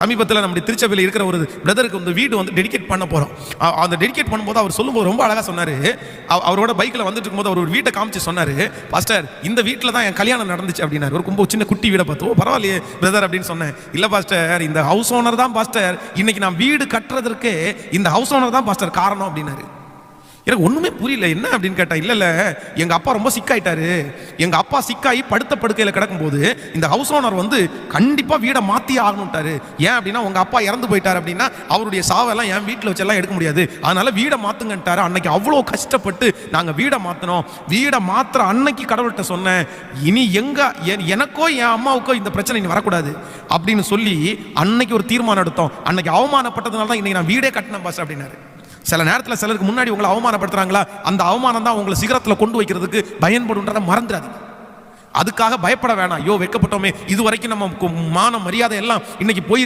சமீபத்தில் நம்முடைய திருச்சபையில் இருக்கிற ஒரு பிரதருக்கு வந்து வீடு வந்து டெடிகேட் பண்ண போகிறோம். அந்த டெடிகேட் பண்ணும்போது அவர் சொல்லும்போது ரொம்ப அழகாக சொன்னார். அவரோட பைக்கில் வந்துட்டு இருக்கும்போது அவர் ஒரு வீட்டை காமிச்சு சொன்னார், பாஸ்டர் இந்த வீட்டில் தான் என் கல்யாணம் நடந்துச்சு அப்படின்னாரு. ஒரு ரொம்ப சின்ன குட்டி வீடை பார்த்தோம். பரவாயில்லையே பிரதர் அப்படின்னு சொன்னேன். இல்லை பாஸ்டர், இந்த ஹவுஸ் ஓனர் தான் பாஸ்டர், இன்னைக்கு நான் வீடு கட்டுறதுக்கு இந்த ஹவுஸ் ஓனர் தான் பாஸ்டர் காரணம் அப்படின்னாரு. எனக்கு ஒன்றுமே புரியல, என்ன அப்படின்னு கேட்டேன். இல்லை எங்கள் அப்பா ரொம்ப சிக்காயிட்டாரு. எங்கள் அப்பா சிக்காயி படுத்த படுக்கையில் கிடக்கும்போது இந்த ஹவுஸ் ஓனர் வந்து கண்டிப்பாக வீடை மாற்றி ஆகணும்ட்டாரு. ஏன் அப்படின்னா உங்கள் அப்பா இறந்து போயிட்டார் அப்படின்னா அவருடைய சாவெல்லாம் என் வீட்டில் வச்செல்லாம் எடுக்க முடியாது, அதனால வீடை மாற்றுங்கன்ட்டாரு. அன்னைக்கு அவ்வளோ கஷ்டப்பட்டு நாங்கள் வீடை மாற்றினோம். வீடை மாத்திர அன்னைக்கு கடவுள்கிட்ட சொன்னேன், இனி எனக்கோ என் அம்மாவுக்கோ இந்த பிரச்சனை இனி வரக்கூடாது அப்படின்னு சொல்லி அன்னைக்கு ஒரு தீர்மானம் எடுத்தோம். அன்னைக்கு அவமானப்பட்டதுனால தான் இன்னைக்கு நான் வீடே கட்டினேன் பாஸ் அப்படின்னாரு. சில நேரத்தில் சிலருக்கு முன்னாடி உங்களை அவமானப்படுத்துறாங்களா, அந்த அவமானம் தான் உங்களை சிகரத்தில் கொண்டு வைக்கிறதுக்கு பயன்படுன்றதை மறந்துடாதீங்க. அதுக்காக பயப்பட வேணாம். ஐயோ வெட்கப்பட்டோமே, இது வரைக்கும் நம்ம மான மரியாதை எல்லாம் இன்னைக்கு போய்